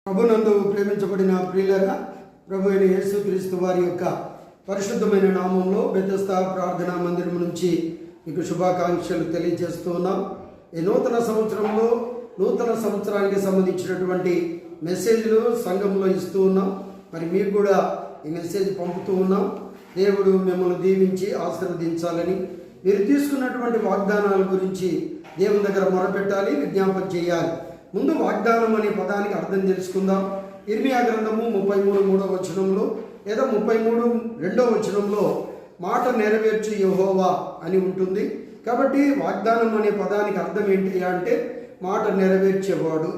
ప్రభునందు ప్రేమించబడిన ప్రియులరా, ప్రభు అయిన యేసుక్రీస్తు వారి యొక్క పరిశుద్ధమైన నామంలో బెతెస్దా ప్రార్థనా మందిరం నుంచి మీకు శుభాకాంక్షలు తెలియజేస్తూ ఉన్నాం. ఈ నూతన సంవత్సరంలో నూతన సంవత్సరానికి సంబంధించినటువంటి మెసేజ్లు సంఘంలో ఇస్తూ ఉన్నాం. మరి మీకు కూడా ఈ మెసేజ్ పంపుతూ ఉన్నాం. దేవుడు మిమ్మల్ని దీవించి ఆశీర్వదించాలని, మీరు తీసుకున్నటువంటి వాగ్దానాల గురించి దేవుని దగ్గర మొరపెట్టాలి, విజ్ఞాపన చేయాలి. ముందు వాగ్దానం అనే పదానికి అర్థం తెలుసుకుందాం. ఇర్మియా గ్రంథము 33:3 లేదా 33:2 మాట నెరవేర్చు యెహోవా అని ఉంటుంది. కాబట్టి వాగ్దానం అనే పదానికి అర్థం ఏంటి అంటే మాట నెరవేర్చేవాడు.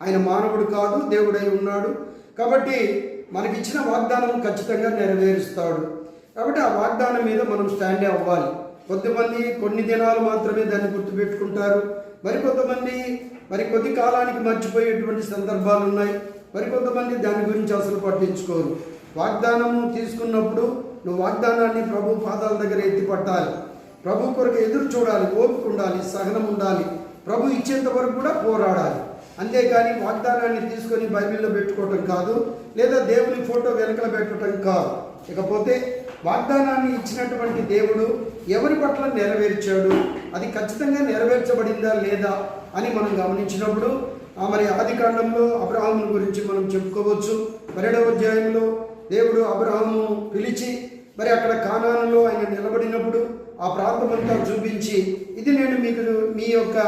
ఆయన మానవుడు కాదు, దేవుడై ఉన్నాడు. కాబట్టి మనకిచ్చిన వాగ్దానం ఖచ్చితంగా నెరవేరుస్తాడు. కాబట్టి ఆ వాగ్దానం మీద మనం స్టాండ్ అవ్వాలి. కొంతమంది కొన్ని దినాలు మాత్రమే దాన్ని గుర్తుపెట్టుకుంటారు, మరికొంతమంది కొద్ది కాలానికి మర్చిపోయేటువంటి సందర్భాలు ఉన్నాయి. మరికొంతమంది దాని గురించి అసలు పట్టించుకోరు. వాగ్దానము తీసుకున్నప్పుడు నువ్వు వాగ్దానాన్ని ప్రభు పాదాల దగ్గర ఎత్తి పట్టాలి. ప్రభు కొరకు ఎదురు చూడాలి, ఓపిక ఉండాలి, సహనం ఉండాలి. ప్రభు ఇచ్చేంత వరకు కూడా పోరాడాలి. అంతేకాని వాగ్దానాన్ని తీసుకొని బైబిల్లో పెట్టుకోవటం కాదు, లేదా దేవుని ఫోటో వెనకల పెట్టడం కాదు. ఇకపోతే వాగ్దానాన్ని ఇచ్చినటువంటి దేవుడు ఎవరి పట్ల నెరవేర్చాడు, అది ఖచ్చితంగా నెరవేర్చబడిందా లేదా అని మనం గమనించినప్పుడు మరి ఆదికాండంలో అబ్రహాము గురించి మనం చెప్పుకోవచ్చు. 12వ అధ్యాయంలో దేవుడు అబ్రహాము పిలిచి మరి అక్కడ కానానులో ఆయన నిలబడినప్పుడు ఆ ప్రాంతమంతా చూపించి, ఇది నేను మీకు మీ యొక్క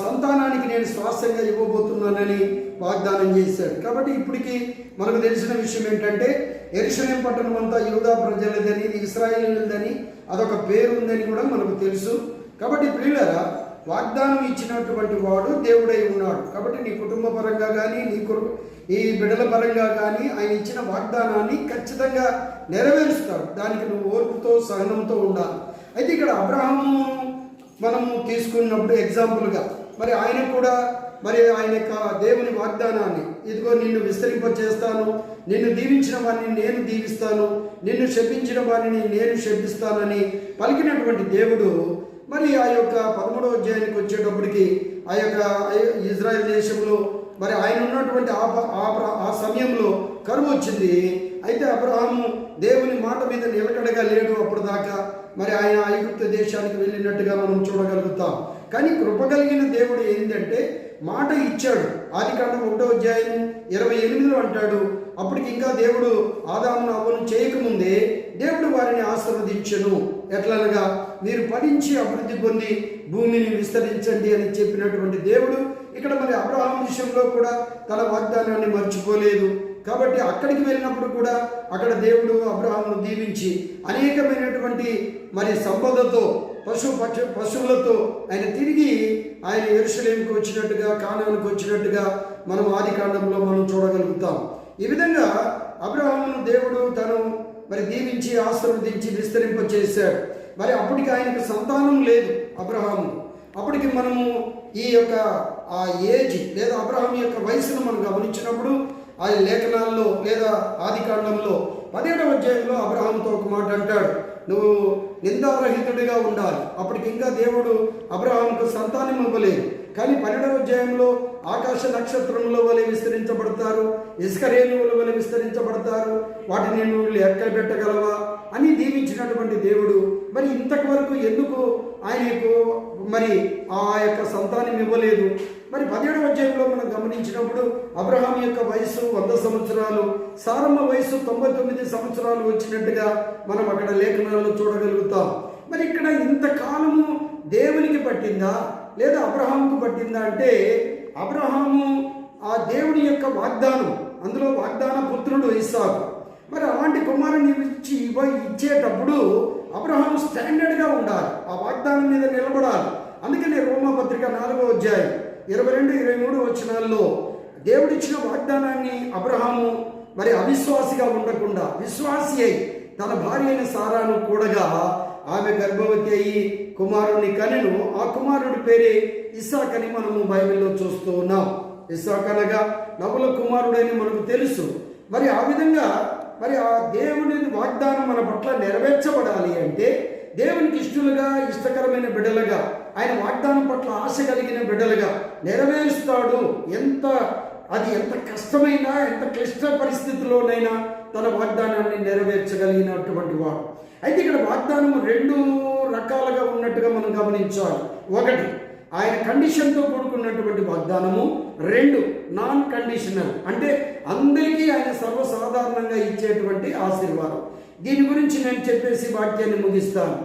సంతానానికి నేను స్వాస్థ్యంగా ఇవ్వబోతున్నానని వాగ్దానం చేశాడు. కాబట్టి ఇప్పటికీ మనకు తెలిసిన విషయం ఏంటంటే యెరూషలేము పట్టణం అంతా యూదా ప్రజలదని, ఇశ్రాయేలీయులదని అదొక పేరు ఉందని కూడా మనకు తెలుసు. కాబట్టి ప్రియులారా, వాగ్దానం ఇచ్చినటువంటి వాడు దేవుడై ఉన్నాడు. కాబట్టి నీ కుటుంబ పరంగా కానీ ఈ బిడ్డల పరంగా కానీ ఆయన ఇచ్చిన వాగ్దానాన్ని ఖచ్చితంగా నెరవేరుస్తాడు. దానికి నువ్వు ఓర్పుతో సహనంతో ఉండాలి. అయితే ఇక్కడ అబ్రహాము మనము తీసుకున్నప్పుడు ఎగ్జాంపుల్గా మరి ఆయన కూడా మరి ఆయన యొక్క దేవుని వాగ్దానాన్ని, ఇదిగో నిన్ను విస్తరింపచేస్తాను, నిన్ను దీవించిన వారిని నేను దీవిస్తాను, నిన్ను శపించిన వారిని నేను శపిస్తానని పలికినటువంటి దేవుడు మరి ఆ యొక్క 13వ అధ్యాయానికి వచ్చేటప్పటికి ఆ యొక్క ఇజ్రాయెల్ దేశంలో మరి ఆయన ఉన్నటువంటి ఆ సమయంలో కరువు వచ్చింది. అయితే అబ్రహాము దేవుని మాట మీద నిలకడగా లేడు అప్పుడు దాకా. మరి ఆయన ఐగుప్తు దేశానికి వెళ్ళినట్టుగా మనం చూడగలుగుతాం. కానీ కృప కలిగిన దేవుడు ఏంటంటే మాట ఇచ్చాడు. ఆదికాండం 1వ అధ్యాయం 28 అంటాడు, అప్పటికి ఇంకా దేవుడు ఆదామును అవ్వను చేయకముందే దేవుడు వారిని ఆశీర్వదించెను. ఎట్లనగా మీరు ఫలించి అభివృద్ధి పొంది భూమిని విస్తరించండి అని చెప్పినటువంటి దేవుడు ఇక్కడ మరి అబ్రహాము విషయంలో కూడా తన వాగ్దానాన్ని మర్చిపోలేదు. కాబట్టి అక్కడికి వెళ్ళినప్పుడు కూడా అక్కడ దేవుడు అబ్రహామును దీవించి అనేకమైనటువంటి మరి సంపదతో పశువులతో ఆయన తిరిగి ఆయన యెరూషలేముకు వచ్చినట్టుగా, కానానుకు వచ్చినట్టుగా మనం ఆదికాండంలో మనం చూడగలుగుతాం. ఈ విధంగా అబ్రహామును దేవుడు తను మరి దీవించి ఆశీర్వదించి విస్తరింపచేశాడు. మరి అప్పటికి ఆయనకు సంతానం లేదు అబ్రహాము. అప్పటికి మనము ఈ యొక్క ఆ ఏజ్ లేదా అబ్రహాం యొక్క వయసును మనం గమనించినప్పుడు ఆ లేఖనాల్లో లేదా ఆదికాండంలో 17వ అధ్యాయంలో అబ్రహాంతో ఒక మాట అంటాడు, నువ్వు నిందారహితుడిగా ఉండాలి. అప్పటికి ఇంకా దేవుడు అబ్రహాంకు సంతానం ఇవ్వలేదు. కానీ 12వ అధ్యాయంలో ఆకాశ నక్షత్రముల వలె విస్తరించబడతారు, ఇసుక రేణువుల వలె విస్తరించబడతారు, వాటిని నువ్వు లెక్క పెట్టగలవా అని దీవించినటువంటి దేవుడు మరి ఇంతవరకు ఎందుకు ఆయనకు మరి ఆ యొక్క సంతానం ఇవ్వలేదు? మరి 17వ అధ్యాయంలో మనం గమనించినప్పుడు అబ్రహాం యొక్క వయసు 100 సంవత్సరాలు, సారమ్మ వయసు 99 సంవత్సరాలు వచ్చినట్టుగా మనం అక్కడ లేఖనాల్లో చూడగలుగుతాం. మరి ఇక్కడ ఇంతకాలము దేవునికి పట్టిందా లేదా అబ్రహాముకు పట్టిందా అంటే, అబ్రహాము ఆ దేవుని యొక్క వాగ్దానం, అందులో వాగ్దాన పుత్రుడు ఇస్సాకు. మరి అలాంటి కుమారుని ఇచ్చేటప్పుడు అబ్రహాము స్టాండర్డ్గా ఉండాలి, ఆ వాగ్దానం మీద నిలబడాలి. అందుకనే రోమాపత్రిక 4వ అధ్యాయం 22-23 వచనాల్లో దేవుడిచ్చిన వాగ్దానాన్ని అబ్రహాము మరి అవిశ్వాసిగా ఉండకుండా విశ్వాసి అయి తన భార్య అయిన సారాను కూడగా ఆమె గర్భవతి అయ్యి కుమారుని కనెను. ఆ కుమారుడి పేరే ఇస్సాక్ అని మనము బైబిల్లో చూస్తూ ఉన్నాం. ఇస్సాక్ అనగా నవుల కుమారుడని మనకు తెలుసు. మరి ఆ విధంగా మరి ఆ దేవుని వాగ్దానం మన పట్ల నెరవేర్చబడాలి అంటే దేవునికి ఇష్టకరమైన బిడ్డలుగా, ఆయన వాగ్దానం పట్ల ఆశ కలిగిన బిడ్డలుగా నెరవేరుస్తాడు. ఎంత అది ఎంత కష్టమైనా ఎంత క్లిష్ట పరిస్థితుల్లోనైనా తన వాగ్దానాన్ని నెరవేర్చగలిగినటువంటి వాడు. అయితే ఇక్కడ వాగ్దానం 2 రకాలుగా ఉన్నట్టుగా మనం గమనించాలి. ఒకటి ఆయన కండిషన్తో కూడుకున్నటువంటి వాగ్దానము, 2 నాన్ కండిషనల్, అంటే అందరికీ ఆయన సర్వసాధారణంగా ఇచ్చేటువంటి ఆశీర్వాదం. దీని గురించి నేను చెప్పేసి వాక్యాన్ని ముగిస్తాను.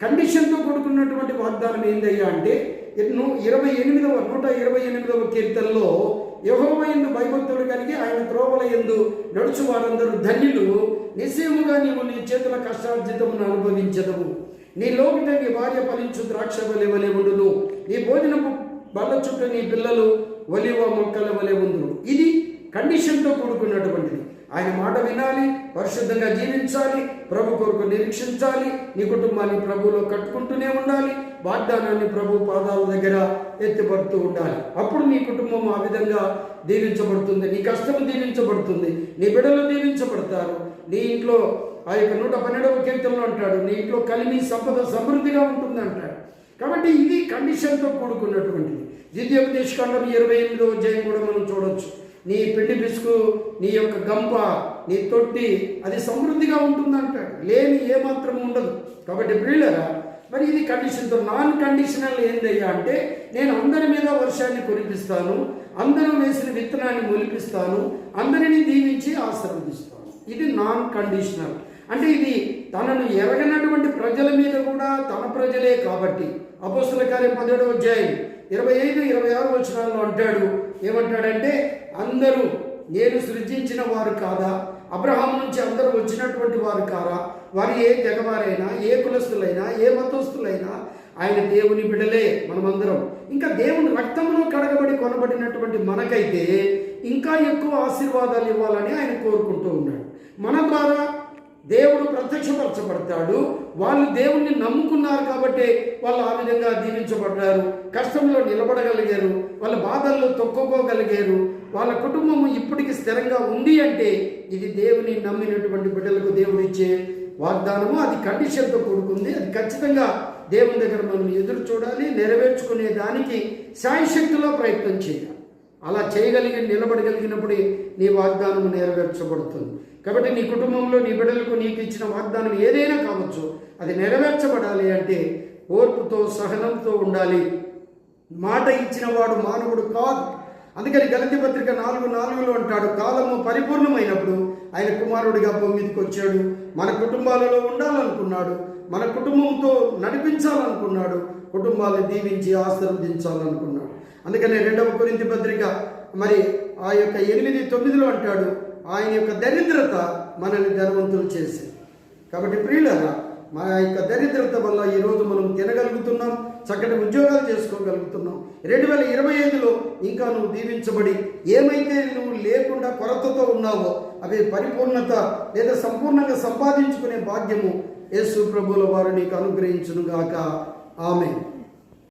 కండిషన్తో కూడుకున్నటువంటి వాగ్దానం ఏందయ్యా అంటే 128వ కీర్తనలో యెహోవా యందు భయభక్తులు కలిగి ఆయన త్రోవల యందు నడుచు వారందరూ ధన్యులు, నిశ్చయముగా నీవు నీ చేతుల కష్టార్జితమును అనుభవించదవు, నీ లోకిట నీ భార్య ఫలించు ద్రాక్ష వలె ఉండును, నీ భోజనపు బల్ల చుట్టూ నీ పిల్లలు ఒలివ మొక్కల వలె ఉండును. ఇది కండిషన్తో కూడుకున్నటువంటిది. ఆయన మాట వినాలి, పరిశుద్ధంగా జీవించాలి, ప్రభు కొరకు నిరీక్షించాలి, నీ కుటుంబాన్ని ప్రభువులో కట్టుకుంటూనే ఉండాలి, వాగ్దానాన్ని ప్రభు పాదాల దగ్గర ఎత్తిపడుతూ ఉండాలి. అప్పుడు నీ కుటుంబం ఆ విధంగా దీవించబడుతుంది, నీ కష్టం దీవించబడుతుంది, నీ బిడ్డలు దీవించబడతారు. నీ ఇంట్లో ఆ యొక్క 112వ కీర్తనలో అంటాడు, నీ ఇంట్లో కలిమి సంపద సమృద్ధిగా ఉంటుంది అంటాడు. కాబట్టి ఇది కండిషన్తో కూడుకున్నటువంటిది. ద్వితీయోపదేశకాండం 28వ అధ్యాయం కూడా మనం చూడవచ్చు. నీ పిండి పిసుకు, నీ యొక్క గంప, నీ తొట్టి అది సమృద్ధిగా ఉంటుందంటాడు, లేని ఏమాత్రం ఉండదు. కాబట్టి ప్రియులారా, మరి ఇది కండిషన్తో. నాన్ కండిషనల్ ఏందయ్యా అంటే నేను అందరి మీద వర్షాన్ని కురిపిస్తాను, అందరూ వేసిన విత్తనాన్ని మొలిపిస్తాను, అందరినీ దీవించి ఆశీర్వదిస్తాను. ఇది నాన్ కండిషనల్. అంటే ఇది తనను ఎరగనటువంటి ప్రజల మీద కూడా తన ప్రజలే కాబట్టి. అపోస్తల కార్యం 17వ అధ్యాయం 25-26 వచనాల్లో అంటాడు, ఏమంటాడంటే అందరూ నేను సృజించిన వారు కాదా, అబ్రహాం నుంచి అందరూ వచ్చినటువంటి వారు కారా, వారు ఏ తెగవారైనా, ఏ కులస్తులైనా, ఏ మతస్థులైనా ఆయన దేవుని బిడ్డలే మనమందరం. ఇంకా దేవుని రక్తంలో కడగబడి కొనబడినటువంటి మనకైతే ఇంకా ఎక్కువ ఆశీర్వాదాలు ఇవ్వాలని ఆయన కోరుకుంటూ ఉన్నాడు. మన ద్వారా దేవుడు ప్రత్యక్షపరచబడతాడు. వాళ్ళు దేవుణ్ణి నమ్ముకున్నారు కాబట్టి వాళ్ళు ఆ విధంగా దీవించబడ్డారు, కష్టంలో నిలబడగలిగారు, వాళ్ళ బాధల్లో తొక్కుకోగలిగారు, వాళ్ళ కుటుంబము ఇప్పటికి స్థిరంగా ఉంది అంటే ఇది దేవుని నమ్మినటువంటి బిడ్డలకు దేవుడు ఇచ్చే వాగ్దానము. అది కండిషన్తో కూడుకుంది. అది ఖచ్చితంగా దేవుని దగ్గర మనం ఎదురు చూడాలి, నెరవేర్చుకునే దానికి శాయశక్తిలో ప్రయత్నం చేయాలి. అలా నిలబడగలిగినప్పుడు నీ వాగ్దానం నెరవేర్చబడుతుంది. కాబట్టి నీ కుటుంబంలో నీ బిడ్డలకు నీకు ఇచ్చిన వాగ్దానం ఏదైనా కావచ్చు, అది నెరవేర్చబడాలి అంటే ఓర్పుతో సహనంతో ఉండాలి. మాట ఇచ్చిన వాడు మానవుడు కాదు. అందుకని గలతీ పత్రిక 4:4లో అంటాడు, కాలము పరిపూర్ణమైనప్పుడు ఆయన కుమారుడిగా భూమి మీదకి వచ్చాడు, మన కుటుంబాలలో ఉండాలనుకున్నాడు, మన కుటుంబంతో నడిపించాలనుకున్నాడు, కుటుంబాలను దీవించి ఆశీర్వదించాలనుకున్నాడు. అందుకని 2వ కొరింథీ పత్రిక మరి ఆ యొక్క 8:9లో అంటాడు, ఆయన యొక్క దరిద్రత మనల్ని ధనవంతులు చేసింది. కాబట్టి ప్రియులారా, మా యొక్క దరిద్రత వల్ల ఈరోజు మనం తినగలుగుతున్నాం, చక్కటి ఉద్యోగాలు చేసుకోగలుగుతున్నాం. 2025లో ఇంకా నువ్వు దీవించబడి ఏమైతే నువ్వు లేకుండా కొరతతో ఉన్నావో అవి పరిపూర్ణత లేదా సంపూర్ణంగా సంపాదించుకునే భాగ్యము యేసు ప్రభువుల వారు నీకు అనుగ్రహించునుగాక. ఆమేన్.